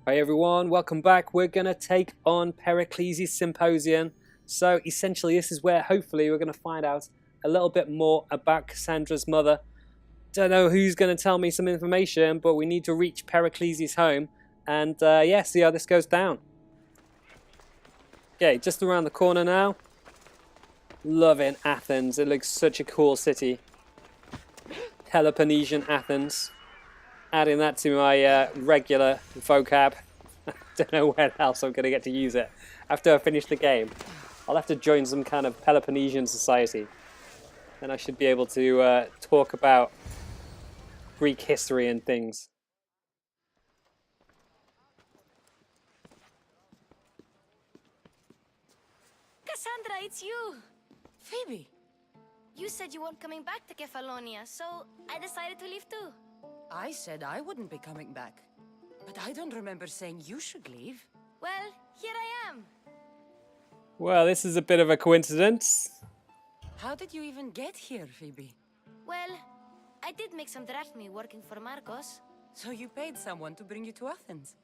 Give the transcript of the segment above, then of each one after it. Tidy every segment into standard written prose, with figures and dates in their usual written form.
Hey everyone, welcome back. We're going to take on Perikles Symposium. So essentially this is where hopefully we're going to find out a little bit more about Kassandra's mother. Don't know who's going to tell me some information, but we need to reach Perikles' home and yeah, see how this goes down. Okay, just around the corner now. Loving Athens. It looks such a cool city. Peloponnesian Athens. Adding that to my regular vocab. Don't know when else I'm going to get to use it. After I finish the game, I'll have to join some kind of Peloponnesian society. Then I should be able to talk about Greek history and things. Kassandra, it's you! Phoebe! You said you weren't coming back to Kefalonia, so I decided to leave too. I said I wouldn't be coming back. But I don't remember saying you should leave. Well, here I am. Well, this is a bit of a coincidence. How did you even get here, Phoebe? Well, I did make some drachmi working for Marcos. So you paid someone to bring you to Athens?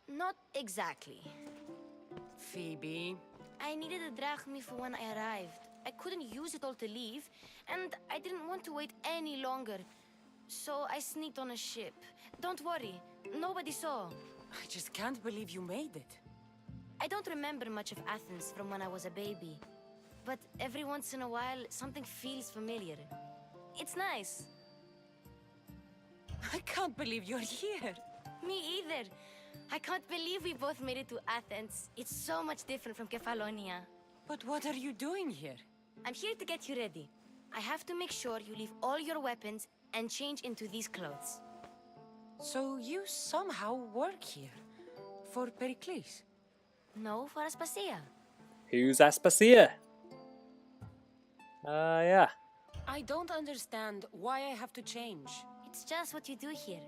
Not exactly. Phoebe... I needed a drachmi for when I arrived. I couldn't use it all to leave, and I didn't want to wait any longer. So I sneaked on a ship. Don't worry, nobody saw. I just can't believe you made it. I don't remember much of Athens from when I was a baby. But every once in a while, something feels familiar. It's nice. I can't believe you're here. Me either. I can't believe we both made it to Athens. It's so much different from Kefalonia. But what are you doing here? I'm here to get you ready. I have to make sure you leave all your weapons and change into these clothes. So you somehow work here? For Perikles? No, for Aspasia. Who's Aspasia? Yeah. I don't understand why I have to change. It's just what you do here.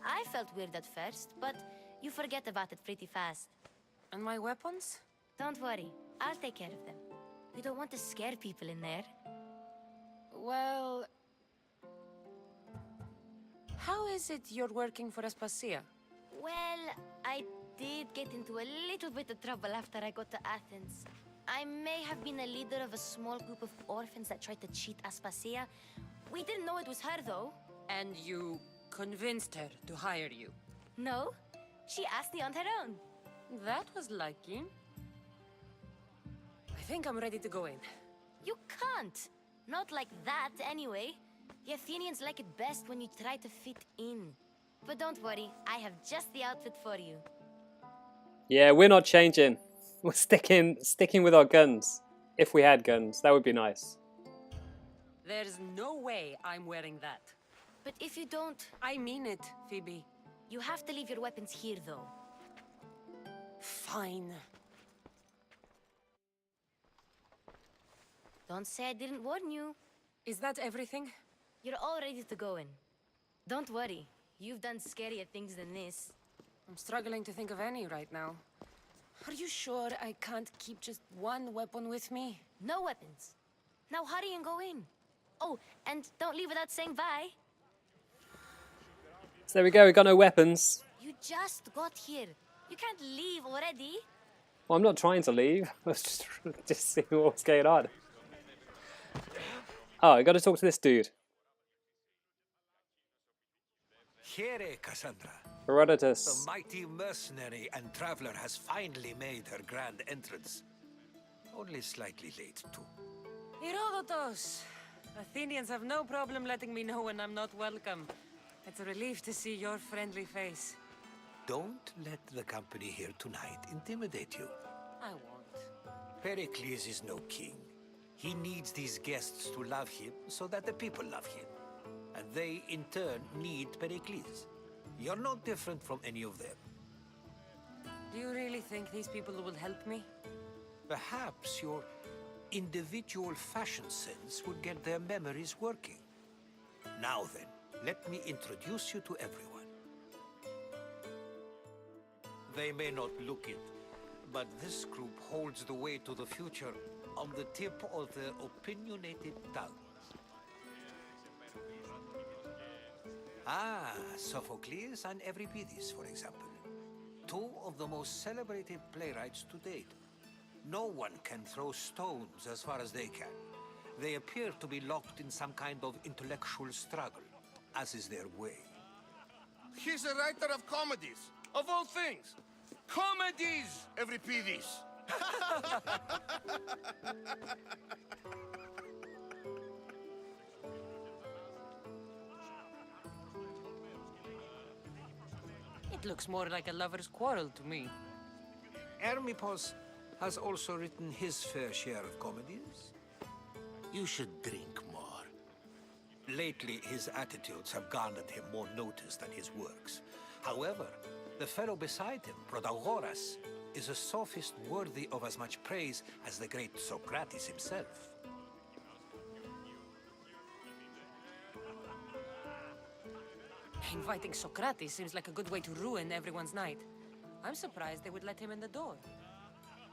I felt weird at first, but you forget about it pretty fast. And my weapons? Don't worry, I'll take care of them. You don't want to scare people in there. Well... How is it you're working for Aspasia? Well, I did get into a little bit of trouble after I got to Athens. I may have been a leader of a small group of orphans that tried to cheat Aspasia. We didn't know it was her, though. And you convinced her to hire you? No, she asked me on her own. That was lucky. I think I'm ready to go in. You can't. Not like that, anyway. The Athenians like it best when you try to fit in. But don't worry, I have just the outfit for you. Yeah, we're not changing. We're sticking with our guns. If we had guns, that would be nice. There's no way I'm wearing that. But if you don't... I mean it, Phoebe. You have to leave your weapons here, though. Fine. Don't say I didn't warn you. Is that everything? You're all ready to go in. Don't worry, you've done scarier things than this. I'm struggling to think of any right now. Are you sure I can't keep just one weapon with me? No weapons. Now hurry and go in. Oh, and don't leave without saying bye. So there we go, we got no weapons. You just got here. You can't leave already. Well, I'm not trying to leave. I was just seeing what's going on. Oh, I got to talk to this dude. Here, Kassandra. Herodotus. The mighty mercenary and traveler has finally made her grand entrance. Only slightly late, too. Herodotus! Athenians have no problem letting me know when I'm not welcome. It's a relief to see your friendly face. Don't let the company here tonight intimidate you. I won't. Pericles is no king. He needs these guests to love him so that the people love him. And they, in turn, need Pericles. You're no different from any of them. Do you really think these people will help me? Perhaps your individual fashion sense would get their memories working. Now then, let me introduce you to everyone. They may not look it, but this group holds the way to the future on the tip of their opinionated tongues. Ah, Sophocles and Euripides, for example. Two of the most celebrated playwrights to date. No one can throw stones as far as they can. They appear to be locked in some kind of intellectual struggle, as is their way. He's a writer of comedies, of all things. Comedies, Euripides. It looks more like a lover's quarrel to me. Hermippos has also written his fair share of comedies. You should drink more. Lately, his attitudes have garnered him more notice than his works. However, the fellow beside him, Protagoras, is a sophist worthy of as much praise as the great Socrates himself. Inviting Socrates seems like a good way to ruin everyone's night. I'm surprised they would let him in the door.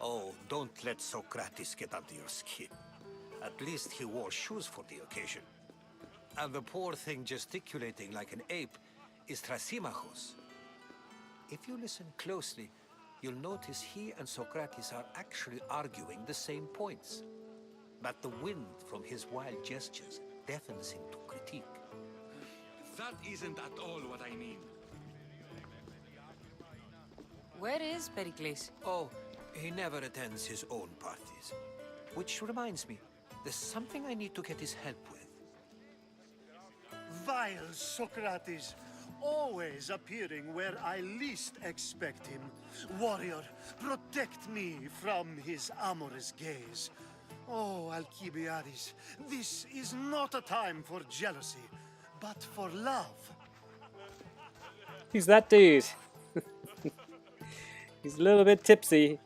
Oh, don't let Socrates get under your skin. At least he wore shoes for the occasion. And the poor thing gesticulating like an ape is Thrasymachos. If you listen closely, you'll notice he and Socrates are actually arguing the same points. But the wind from his wild gestures deafens him to critique. That isn't at all what I mean. Where is Perikles? Oh, he never attends his own parties. Which reminds me, there's something I need to get his help with. Vile Socrates, always appearing where I least expect him. Warrior, protect me from his amorous gaze. Oh, Alcibiades, this is not a time for jealousy, but for love. Who's that dude? He's a little bit tipsy.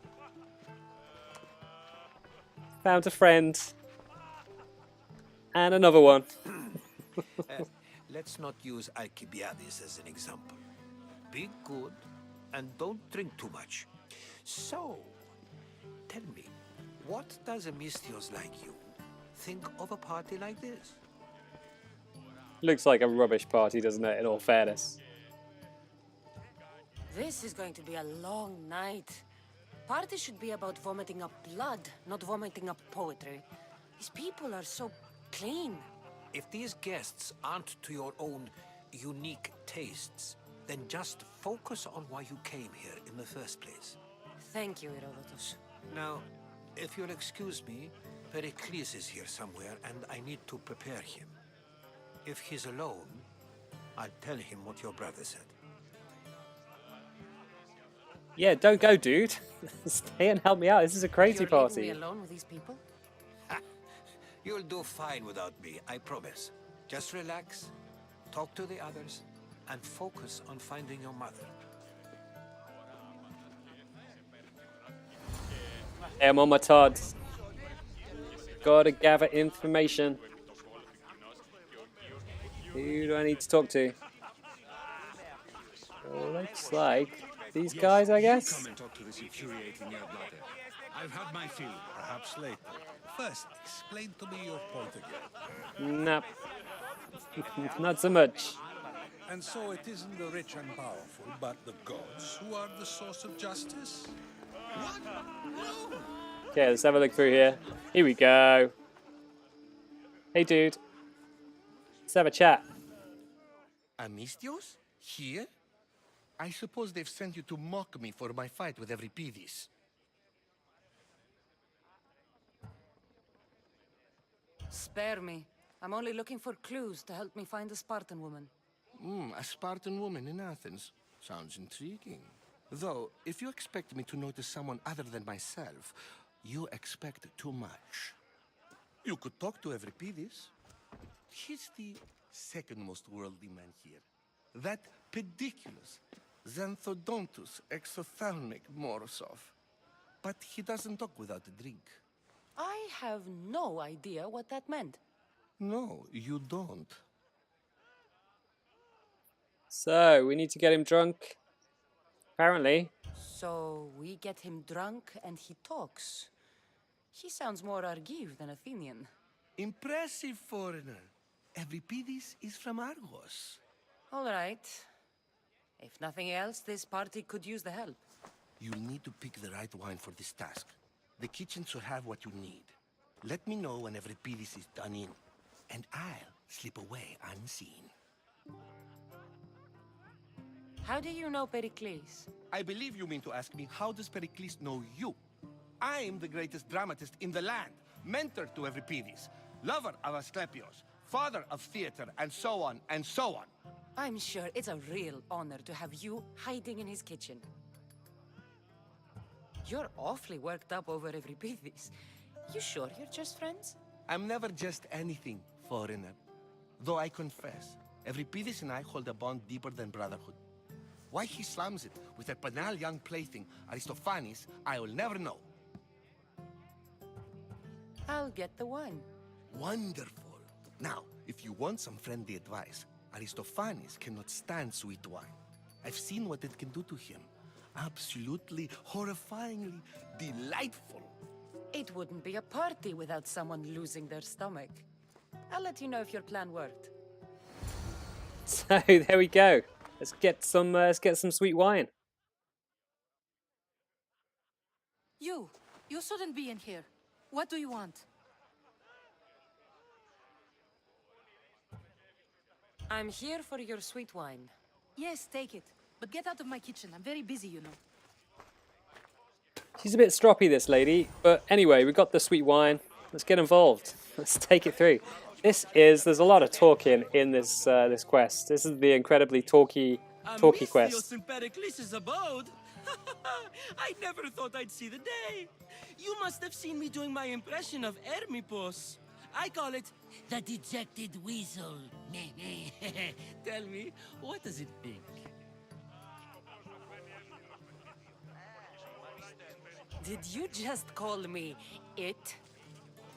Found a friend. And another one. Let's not use Alcibiades as an example. Be good and don't drink too much. So, tell me, what does a Mystios like you think of a party like this? Looks like a rubbish party, doesn't it, in all fairness? This is going to be a long night. Party should be about vomiting up blood, not vomiting up poetry. These people are so clean. If these guests aren't to your own unique tastes, then just focus on why you came here in the first place. Thank you, Herodotus. Now, if you'll excuse me, Pericles is here somewhere and I need to prepare him. If he's alone, I'll tell him what your brother said. Yeah, don't go, dude. Stay and help me out. This is a crazy You're leaving party. me alone with these people? You'll do fine without me, I promise. Just relax, talk to the others, and focus on finding your mother. Hey, I'm on my tods. Gotta gather information. Who do I need to talk to? Looks like these guys, I guess. Come and talk to this infuriating air-bladder. I've had my fill, perhaps later. First, explain to me your point again. Nah. Not so much. And so it isn't the rich and powerful, but the gods who are the source of justice? What? No! Okay, let's have a look through here. Here we go. Hey, dude. Let's have a chat. Amistios? Here? I suppose they've sent you to mock me for my fight with Euripides. Spare me. I'm only looking for clues to help me find a Spartan woman. A Spartan woman in Athens. Sounds intriguing. Though, if you expect me to notice someone other than myself, you expect too much. You could talk to Euripides. He's the second most worldly man here. That pediculous, xanthodontus exophthalmic Morosov. But he doesn't talk without a drink. I have no idea what that meant. No, you don't. So, we need to get him drunk. Apparently. So we get him drunk and he talks. He sounds more Argive than Athenian. Impressive, foreigner. Euripides is from Argos. All right. If nothing else, this party could use the help. You'll need to pick the right wine for this task. The kitchen should have what you need. Let me know when every piece is done in, and I'll slip away unseen. How do you know Perikles? I believe you mean to ask me, how does Pericles know you? I'm the greatest dramatist in the land, mentor to Euripides, lover of Asclepios, father of theater, and so on, and so on. I'm sure it's a real honor to have you hiding in his kitchen. You're awfully worked up over Euripides. You sure you're just friends? I'm never just anything, foreigner. Though I confess, Euripides and I hold a bond deeper than brotherhood. Why he slams it with a banal young plaything, Aristophanes, I will never know. I'll get the wine. Wonderful. Now, if you want some friendly advice, Aristophanes cannot stand sweet wine. I've seen what it can do to him. Absolutely, horrifyingly delightful. It wouldn't be a party without someone losing their stomach. I'll let you know if your plan worked. So there we go. Let's get some sweet wine. You shouldn't be in here. What do you want? I'm here for your sweet wine. Yes, take it. But get out of my kitchen. I'm very busy, you know. She's a bit stroppy, this lady. But anyway, we got the sweet wine. Let's get involved. Let's take it through. There's a lot of talking in this this quest. This is the incredibly talky quest. In Perikles' abode. I never thought I'd see the day. You must have seen me doing my impression of Hermippos. I call it the dejected weasel. Tell me, what does it think? Did you just call me it?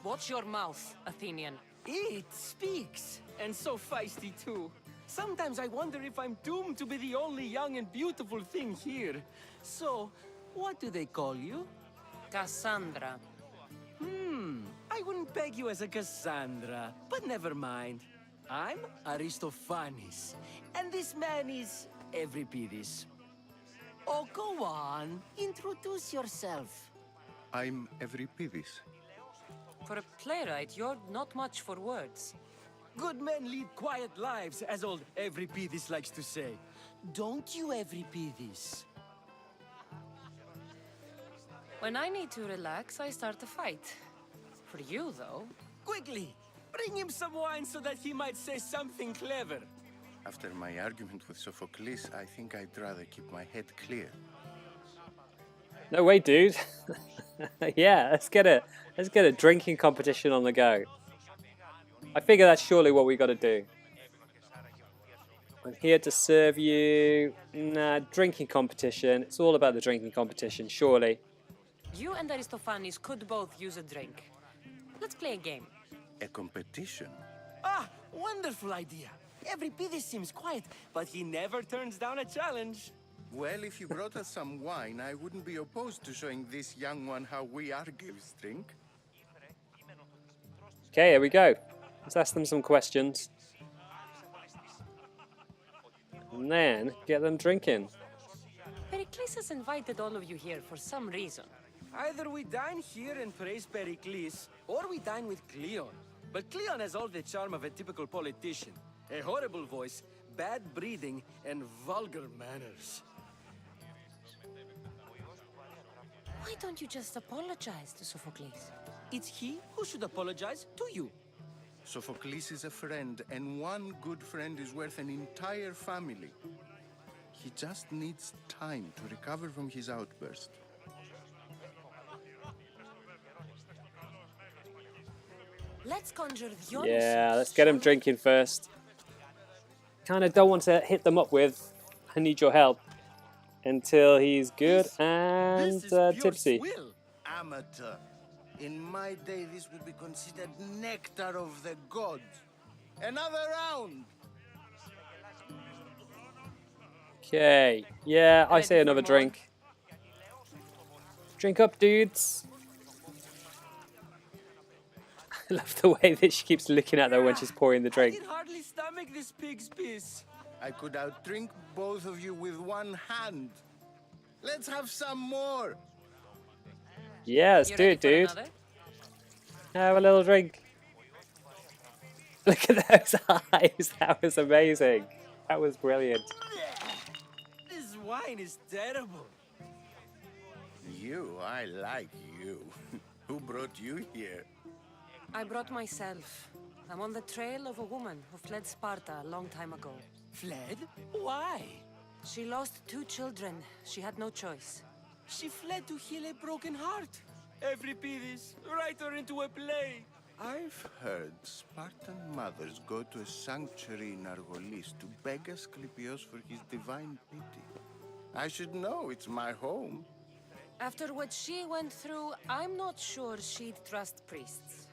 Watch your mouth, Athenian. It speaks, and so feisty too. Sometimes I wonder if I'm doomed to be the only young and beautiful thing here. So, what do they call you? Kassandra. I wouldn't peg you as a Kassandra, but never mind. I'm Aristophanes, and this man is Euripides. Oh, go on. Introduce yourself. I'm Euripides. For a playwright, you're not much for words. Good men lead quiet lives, as old Euripides likes to say. Don't you, Euripides? When I need to relax, I start a fight. For you, though... Quickly! Bring him some wine so that he might say something clever. After my argument with Sophocles, I think I'd rather keep my head clear. No way, dude. Yeah, let's get a drinking competition on the go. I figure that's surely what we got to do. I'm here to serve you. Nah, drinking competition. It's all about the drinking competition, surely. You and Aristophanes could both use a drink. Let's play a game. A competition? Ah, wonderful idea. Euripides seems quiet, but he never turns down a challenge. Well, if you brought us some wine, I wouldn't be opposed to showing this young one how we Argives drink. Okay, here we go. Let's ask them some questions. And then get them drinking. Perikles has invited all of you here for some reason. Either we dine here and praise Perikles, or we dine with Cleon. But Cleon has all the charm of a typical politician. A horrible voice, bad breeding, and vulgar manners. Why don't you just apologize to Sophocles? It's he who should apologize to you. Sophocles is a friend, and one good friend is worth an entire family. He just needs time to recover from his outburst. Let's conjure Dionysus. Yeah, let's get them drinking first. Kind of don't want to hit them up with, I need your help, until he's good and tipsy. Swill, amateur. In my day, this would be considered nectar of the gods. Another round. Okay, yeah, I say another drink. Drink up, dudes. I love the way that she keeps looking at them when she's pouring the drink. I can hardly stomach this pig's piss. I could outdrink both of you with one hand. Let's have some more. Yeah, let's do it, dude. Have a little drink. Look at those eyes. That was amazing. That was brilliant. This wine is terrible. You, I like you. Who brought you here? I brought myself. I'm on the trail of a woman who fled Sparta a long time ago. Fled? Why? She lost 2 children. She had no choice. She fled to heal a broken heart. Euripides, write her into a play. I've heard Spartan mothers go to a sanctuary in Argolis to beg Asclepios for his divine pity. I should know, it's my home. After what she went through, I'm not sure she'd trust priests.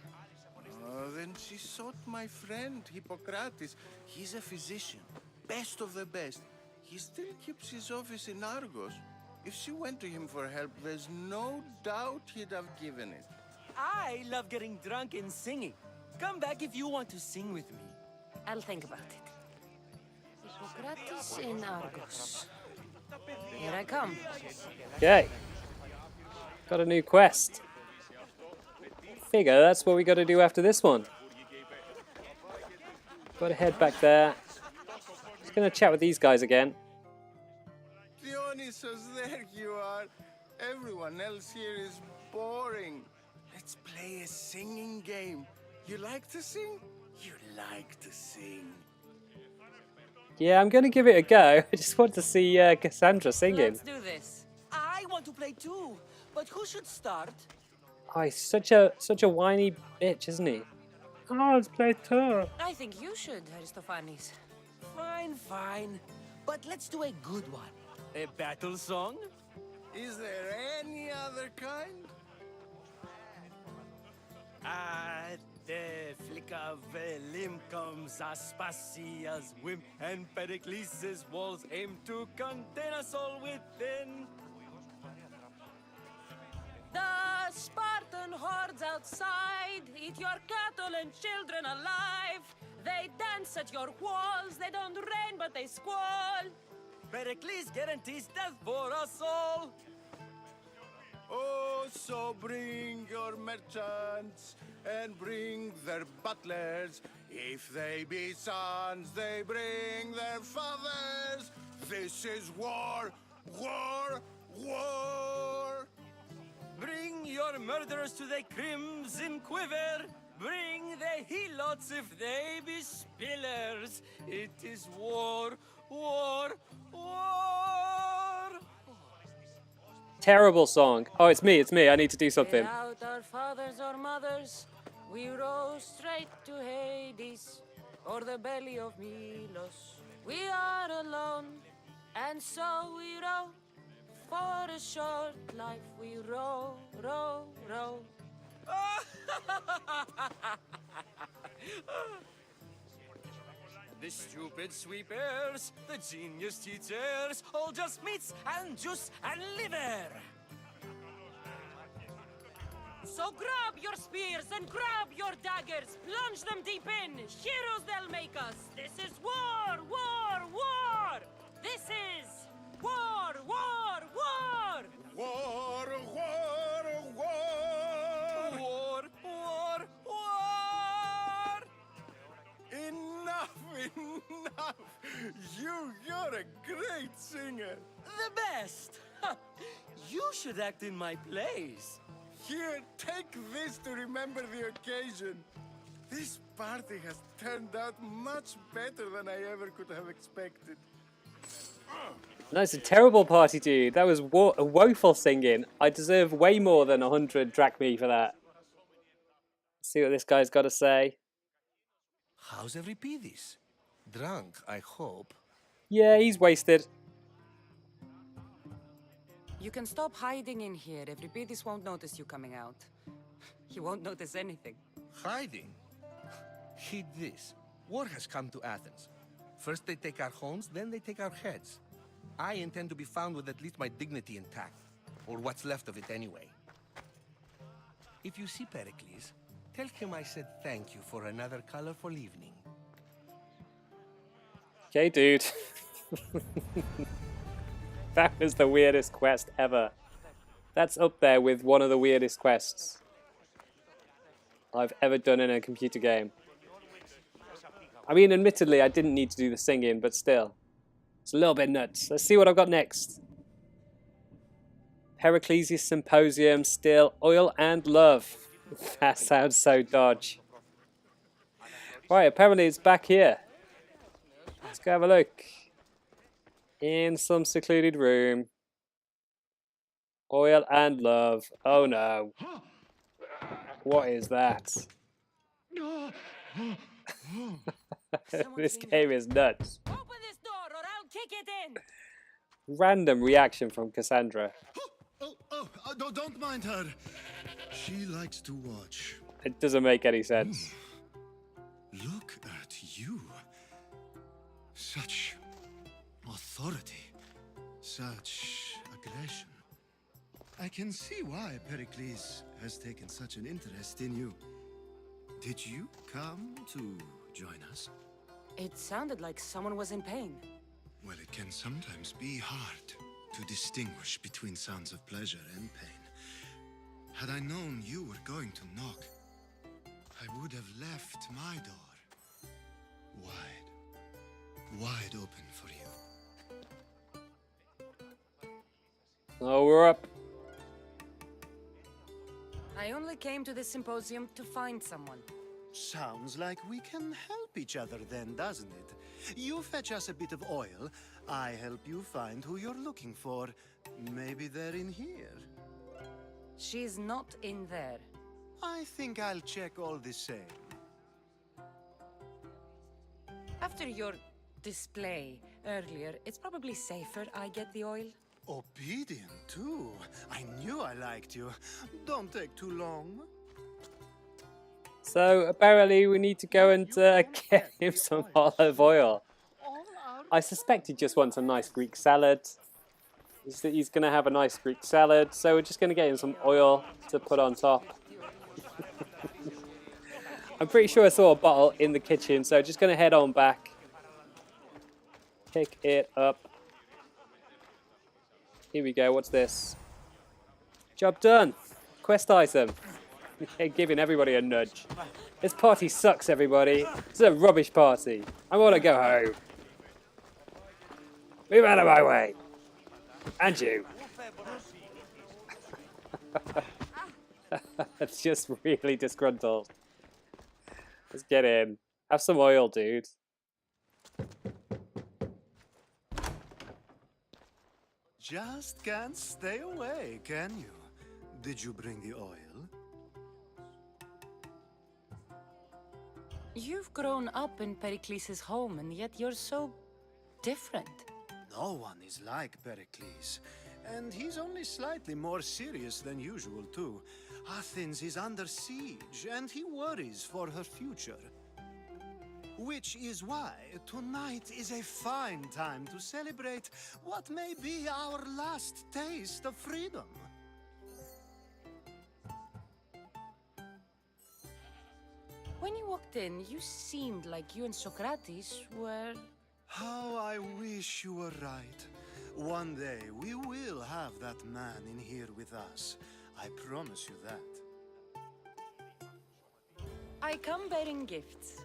Then she sought my friend, Hippocrates. He's a physician, best of the best. He still keeps his office in Argos. If she went to him for help, there's no doubt he'd have given it. I love getting drunk and singing. Come back if you want to sing with me. I'll think about it. Hippocrates in Argos. Here I come. Okay. Got a new quest. Figure that's what we got to do after this one. Got to head back there. Just gonna chat with these guys again. Dionysus, there you are. Everyone else here is boring. Let's play a singing game. You like to sing? You like to sing. Yeah, I'm gonna give it a go. I just want to see Kassandra singing. Let's do this. I want to play too, but who should start? Oh, he's such a whiny bitch, isn't he? Oh, let's play too. I think you should, Aristophanes. Fine, fine. But let's do a good one. A battle song? Is there any other kind? At the flick of a limb comes Aspasia's whim, and Perikles' walls aim to contain us all within. The Spartan hordes outside eat your cattle and children alive. They dance at your walls. They don't rain, but they squall. Pericles guarantees death for us all. Oh, so bring your merchants and bring their butlers. If they be sons, they bring their fathers. This is war, war, war. Bring your murderers to the crimson quiver. Bring the helots if they be spillers. It is war, war, war. Terrible song. Oh, it's me. I need to do something. Without our fathers or mothers, we row straight to Hades or the belly of Milos. We are alone, and so we row. For a short life we row, row, row. The stupid sweepers, the genius teachers, all just meats and juice and liver. So grab your spears and grab your daggers, plunge them deep in, heroes they'll make us. This is war, war, war! This is war, war, war! War, war, war! War, war, war! Enough, enough! You're a great singer. The best! You should act in my plays. Here, take this to remember the occasion. This party has turned out much better than I ever could have expected. That's a terrible party, dude. That was woeful singing. I deserve way more than 100 drachmae for that. Let's see what this guy's got to say. How's Euripides? Drunk, I hope. Yeah, he's wasted. You can stop hiding in here. Euripides won't notice you coming out. He won't notice anything. Hiding? Heed this. War has come to Athens. First they take our homes, then they take our heads. I intend to be found with at least my dignity intact. Or what's left of it anyway. If you see Pericles, tell him I said thank you for another colorful evening. Okay, dude. That was the weirdest quest ever. That's up there with one of the weirdest quests I've ever done in a computer game. I mean, admittedly, I didn't need to do the singing, but still. It's a little bit nuts. Let's see what I've got next. Perikles Symposium, still oil and love. That sounds so dodge. Right, apparently it's back here. Let's go have a look. In some secluded room. Oil and love. Oh no. What is that? This game is nuts. Open this door or I'll kick it in. Random reaction from Kassandra. Don't mind her. She likes to watch. It doesn't make any sense. Look at you. Such authority. Such aggression. I can see why Perikles has taken such an interest in you. Did you come to join us? It sounded like someone was in pain. Well, it can sometimes be hard to distinguish between sounds of pleasure and pain. Had I known you were going to knock, I would have left my door wide open for you. Oh, we're up. I only came to this symposium to find someone. Sounds like we can help each other then, doesn't it? You fetch us a bit of oil, I help you find who you're looking for. Maybe they're in here. She's not in there. I think I'll check all the same. After your display earlier, it's probably safer I get the oil. Obedient, too. I knew I liked you. Don't take too long. So apparently we need to go and get him some olive oil. I suspect he just wants a nice Greek salad. He's going to have a nice Greek salad, so we're just going to get him some oil to put on top. I'm pretty sure I saw a bottle in the kitchen, so just going to head on back. Pick it up. Here we go, what's this? Job done. Quest item. Giving everybody a nudge. This party sucks, everybody. This is a rubbish party. I want to go home. Move out of my way. And you. It's just really disgruntled. Let's get in. Have some oil, dude. Just can't stay away, can you? Did you bring the oil? You've grown up in Perikles' home, and yet you're so different. No one is like Perikles. And he's only slightly more serious than usual, too. Athens is under siege, and he worries for her future. Which is why tonight is a fine time to celebrate what may be our last taste of freedom. When you walked in, you seemed like you and Socrates were... How I wish you were right. One day we will have that man in here with us. I promise you that. I come bearing gifts.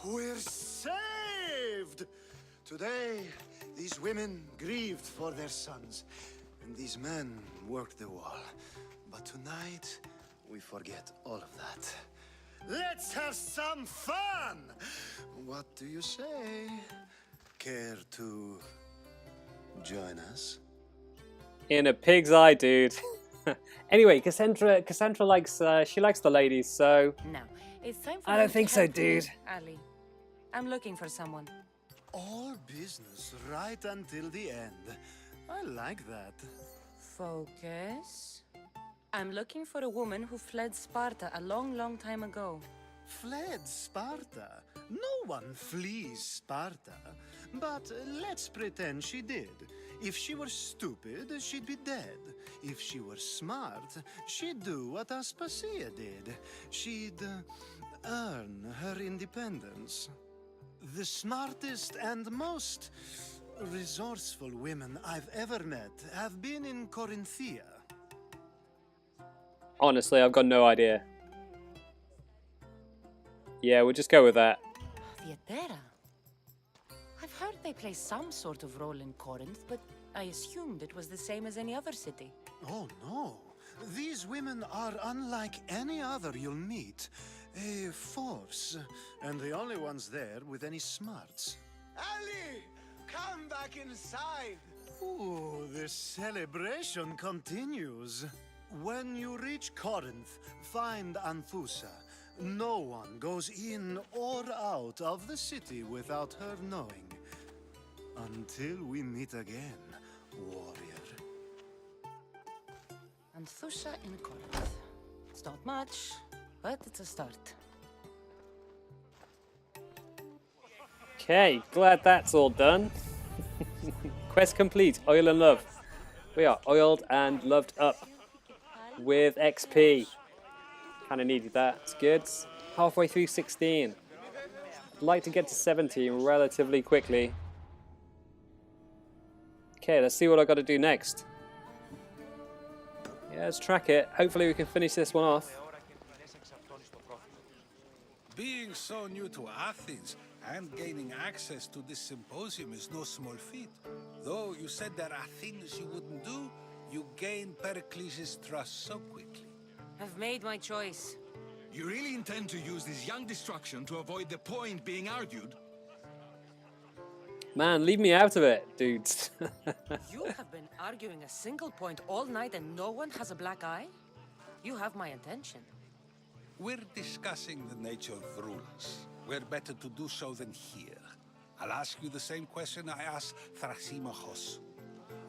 We're saved! Today, these women grieved for their sons, and these men worked the wall. But tonight, we forget all of that. Let's have some fun! What do you say? Care to join us? In a pig's eye, dude. Anyway, Kassandra likes she likes the ladies, so Now, it's time for I don't you to think so, help me, dude. Ali. I'm looking for someone. All business right until the end. I like that. Focus. I'm looking for a woman who fled Sparta a long, long time ago. Fled Sparta? No one flees Sparta. But let's pretend she did. If she were stupid, she'd be dead. If she were smart, she'd do what Aspasia did. She'd earn her independence. The smartest and most resourceful women I've ever met have been in Corinthia. Honestly, I've got no idea. Yeah, we'll just go with that. Theatera. I've heard they play some sort of role in Corinth, but I assumed it was the same as any other city. Oh, no. These women are unlike any other you'll meet. A force, and the only ones there with any smarts. Ali, come back inside. Ooh, the celebration continues. When you reach Corinth, find Anthusa. No one goes in or out of the city without her knowing. Until we meet again, warrior. Anthusa in Corinth. It's not much, but it's a start. Okay, glad that's all done. Quest complete, oil and love. We are oiled and loved up with XP. Kind of needed that, it's good. Halfway through 16. I'd like to get to 17 relatively quickly. Okay, let's see what I got to do next. Yeah, let's track it. Hopefully we can finish this one off. Being so new to Athens and gaining access to this symposium is no small feat. Though you said there are things you wouldn't do, you gained Perikles' trust so quickly. I've made my choice. You really intend to use this young destruction to avoid the point being argued? Man, leave me out of it, dudes. You have been arguing a single point all night and no one has a black eye? You have my attention. We're discussing the nature of rulers. Where better to do so than here? I'll ask you the same question I asked Thrasymachos.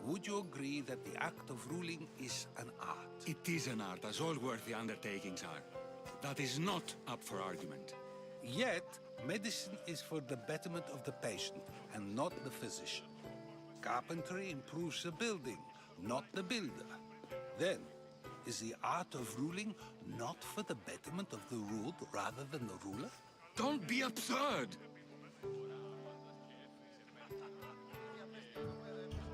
Would you agree that the act of ruling is an art? It is an art, as all worthy undertakings are. That is not up for argument. Yet, medicine is for the betterment of the patient and not the physician. Carpentry improves the building, not the builder. Then, is the art of ruling not for the betterment of the ruled rather than the ruler? Don't be absurd!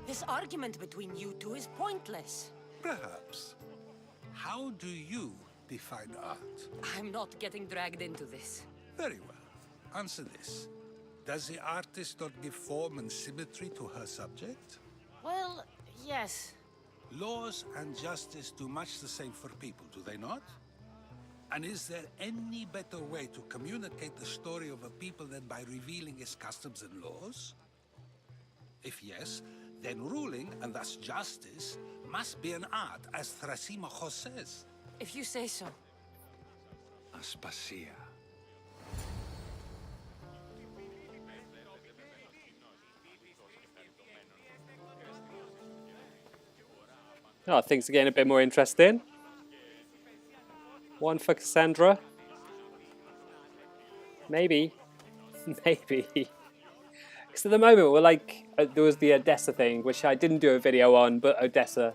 This argument between you two is pointless. Perhaps. How do you define art? I'm not getting dragged into this. Very well. Answer this. Does the artist not give form and symmetry to her subject? Well, yes. Laws and justice do much the same for people, do they not? And is there any better way to communicate the story of a people than by revealing its customs and laws? If yes, then ruling, and thus justice, must be an art, as Thrasymachos says. If you say so. Aspasia. Oh, things are getting a bit more interesting. One for Kassandra. Maybe. Maybe. Because at the moment we're like, there was the Odessa thing, which I didn't do a video on, but Odessa,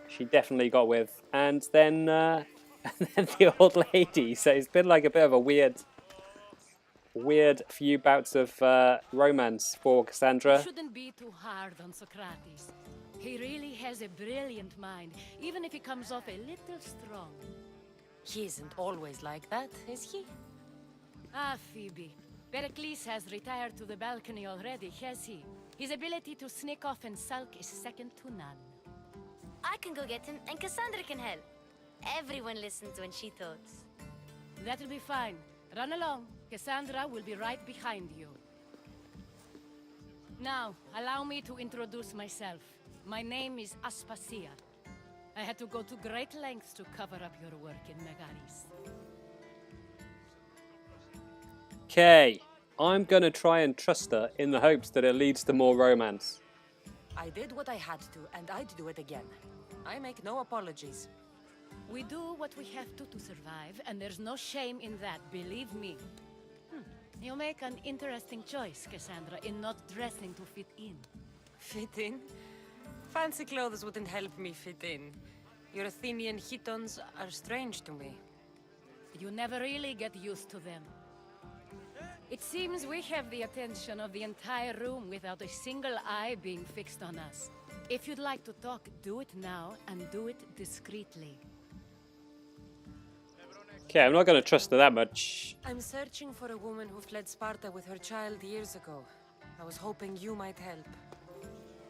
she definitely got with. And then the old lady. So it's been like a bit of a weird few bouts of romance for Kassandra. You shouldn't be too hard on Socrates. He really has a brilliant mind, even if he comes off a little strong. He isn't always like that, is he? Ah, Phoebe. Pericles has retired to the balcony already, has he? His ability to sneak off and sulk is second to none. I can go get him, and Kassandra can help. Everyone listens when she talks. That'll be fine. Run along. Kassandra will be right behind you. Now, allow me to introduce myself. My name is Aspasia. I had to go to great lengths to cover up your work in Megaris. Okay, I'm gonna try and trust her in the hopes that it leads to more romance. I did what I had to, and I'd do it again. I make no apologies. We do what we have to survive, and there's no shame in that, believe me. You make an interesting choice, Kassandra, in not dressing to fit in. Fit in? Fancy clothes wouldn't help me fit in. Your Athenian chitons are strange to me. You never really get used to them. It seems we have the attention of the entire room without a single eye being fixed on us. If you'd like to talk, do it now, and do it discreetly. Okay, I'm not going to trust her that much. I'm searching for a woman who fled Sparta with her child years ago. I was hoping you might help.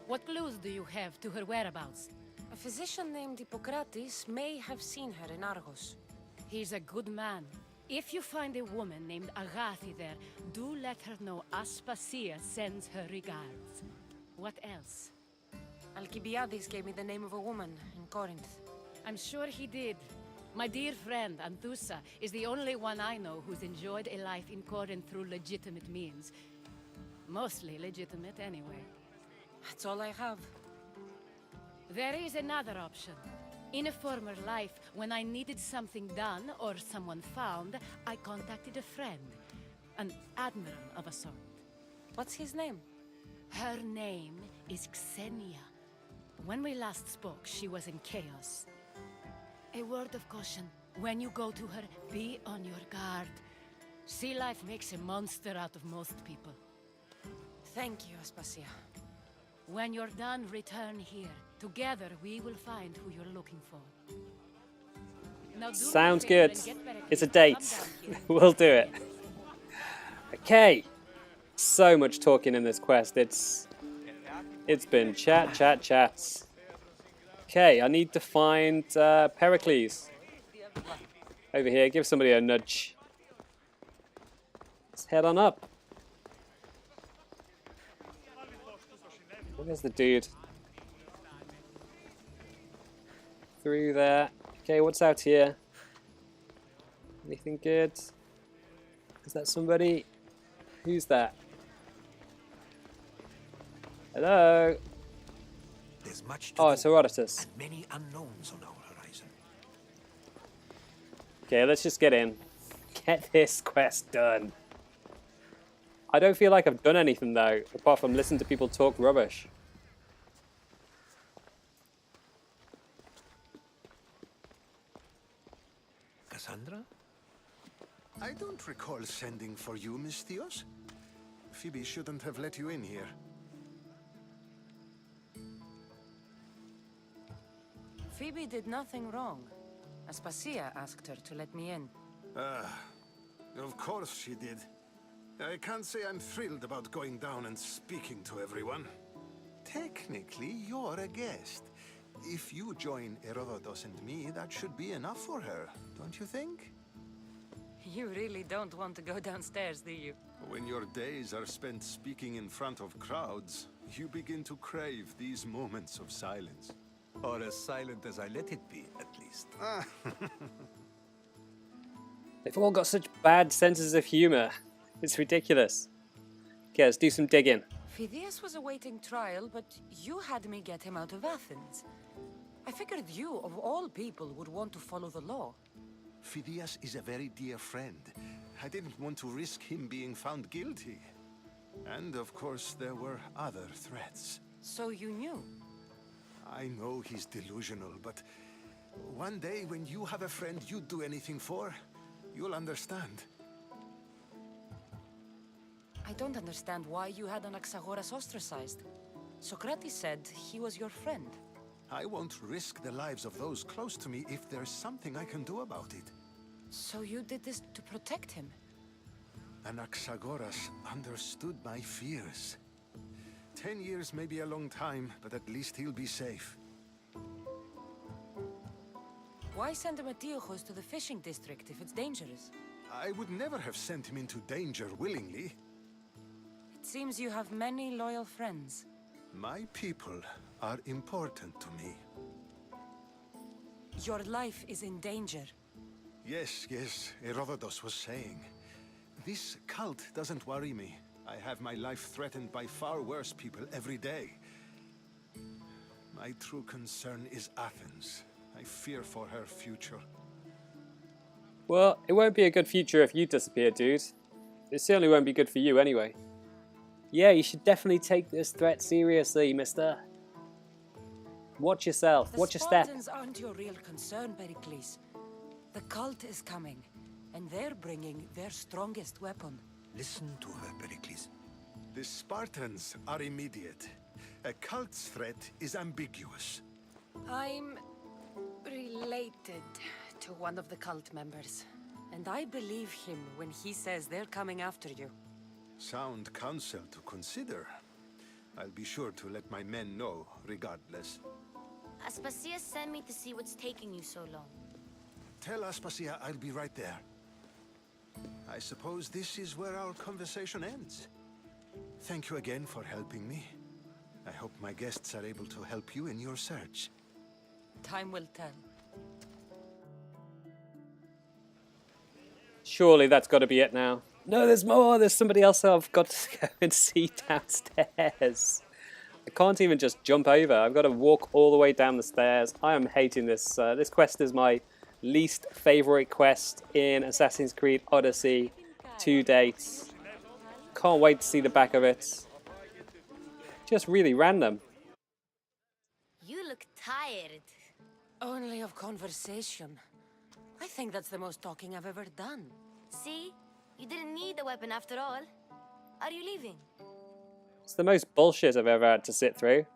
What clues do you have to her whereabouts? A physician named Hippocrates may have seen her in Argos. He's a good man. If you find a woman named Agathi there, do let her know Aspasia sends her regards. What else? Alcibiades gave me the name of a woman in Corinth. I'm sure he did. My dear friend, Anthusa, is the only one I know who's enjoyed a life in Corinth through legitimate means. Mostly legitimate, anyway. That's all I have. There is another option. In a former life, when I needed something done or someone found, I contacted a friend. An admiral of a sort. What's his name? Her name is Xenia. When we last spoke, she was in chaos. A word of caution. When you go to her, be on your guard. Sea life makes a monster out of most people. Thank you, Aspasia. When you're done, return here. Together, we will find who you're looking for. Now, do Sounds me a favor good. and get Pericles It's a to come date. down here. We'll do it. Okay. So much talking in this quest. It's been chats. Okay, I need to find Pericles. Over here, give somebody a nudge. Let's head on up. Where's the dude? Through there. Okay, what's out here? Anything good? Is that somebody? Who's that? Hello? There's much to Oh, do, it's Herodotus. and many unknowns on our horizon. Okay, let's just get in. Get this quest done. I don't feel like I've done anything though, apart from listen to people talk rubbish. Kassandra? I don't recall sending for you, Miss Theos. Phoebe shouldn't have let you in here. Phoebe did nothing wrong. Aspasia asked her to let me in. Of course she did. I can't say I'm thrilled about going down and speaking to everyone. Technically, you're a guest. If you join Herodotus and me, that should be enough for her, don't you think? You really don't want to go downstairs, do you? When your days are spent speaking in front of crowds, you begin to crave these moments of silence. Or as silent as I let it be, at least. They've all got such bad senses of humor. It's ridiculous. Okay, let's do some digging. Phidias was awaiting trial, but you had me get him out of Athens. I figured you, of all people, would want to follow the law. Phidias is a very dear friend. I didn't want to risk him being found guilty. And of course, there were other threats. So you knew? I know he's delusional, but one day when you have a friend you'd do anything for, you'll understand. I don't understand why you had Anaxagoras ostracized. Socrates said he was your friend. I won't risk the lives of those close to me if there's something I can do about it. So you did this to protect him? Anaxagoras understood my fears. 10 years may be a long time, but at least he'll be safe. Why send Antiochos to the fishing district if it's dangerous? I would never have sent him into danger willingly. It seems you have many loyal friends. My people are important to me. Your life is in danger. Yes, Herodotus was saying. This cult doesn't worry me. I have my life threatened by far worse people every day. My true concern is Athens. I fear for her future. Well, it won't be a good future if you disappear, dude. It certainly won't be good for you anyway. Yeah, you should definitely take this threat seriously, mister. Watch yourself. Watch your step. The Spartans aren't your real concern, Pericles. The cult is coming, and they're bringing their strongest weapon. Listen to her, Pericles. The Spartans are immediate. A cult's threat is ambiguous. I'm related to one of the cult members, and I believe him when he says they're coming after you. Sound counsel to consider. I'll be sure to let my men know, regardless. Aspasia sent me to see what's taking you so long. Tell Aspasia I'll be right there. I suppose this is where our conversation ends. Thank you again for helping me. I hope my guests are able to help you in your search. Time will tell. Surely that's got to be it now. No, there's more. There's somebody else I've got to go and see downstairs. I can't even just jump over. I've got to walk all the way down the stairs. I am hating this. This quest is my least favourite quest in Assassin's Creed Odyssey to date. Can't wait to see the back of it. Just really random. You look tired. Only of conversation. I think that's the most talking I've ever done. See? You didn't need the weapon after all. Are you leaving? It's the most bullshit I've ever had to sit through.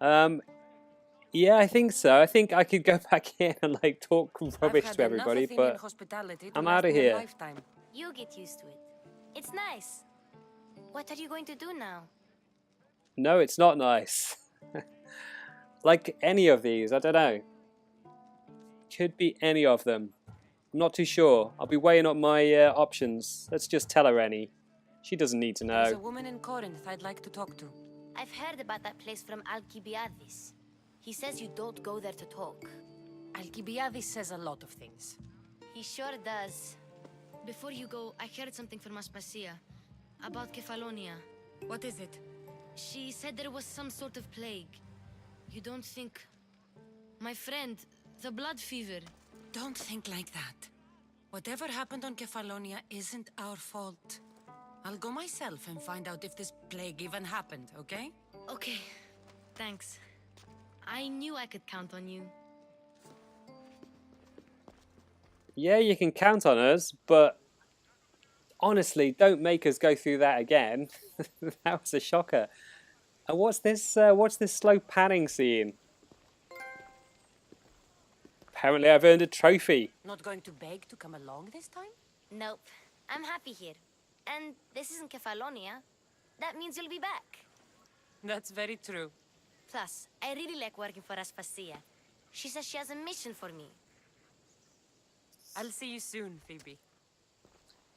Yeah, I think so. I think I could go back in and like talk rubbish to everybody, but I'm out of here. You get used to it. It's nice. What are you going to do now? No, it's not nice. Like any of these, I don't know. Could be any of them. I'm not too sure. I'll be weighing up my options. Let's just tell her any. She doesn't need to know. There's a woman in Corinth I'd like to talk to. I've heard about that place from Alcibiades. He says you don't go there to talk. Alcibiades says a lot of things. He sure does. Before you go, I heard something from Aspasia about Kefalonia. What is it? She said there was some sort of plague. You don't think... My friend, the blood fever. Don't think like that. Whatever happened on Kefalonia isn't our fault. I'll go myself and find out if this plague even happened, okay? Okay, thanks. I knew I could count on you. Yeah, you can count on us, but honestly, don't make us go through that again. That was a shocker. And what's this slow panning scene? Apparently I've earned a trophy. Not going to beg to come along this time? Nope. I'm happy here. And this isn't Kefalonia. That means you'll be back. That's very true. Plus, I really like working for Aspasia. She says she has a mission for me. I'll see you soon, Phoebe.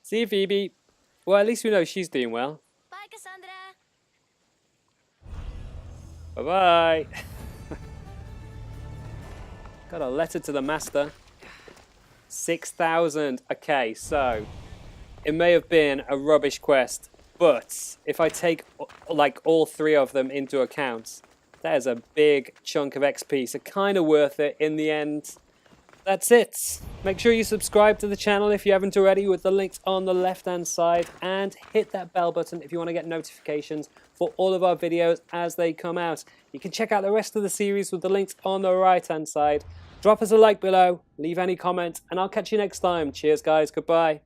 See you, Phoebe. Well, at least we know she's doing well. Bye, Kassandra. Bye-bye. Got a letter to the master. 6,000. Okay, so it may have been a rubbish quest, but if I take like all three of them into account, that is a big chunk of XP, so kind of worth it in the end. That's it. Make sure you subscribe to the channel if you haven't already with the links on the left-hand side, and hit that bell button if you want to get notifications for all of our videos as they come out. You can check out the rest of the series with the links on the right-hand side. Drop us a like below, leave any comments, and I'll catch you next time. Cheers, guys. Goodbye.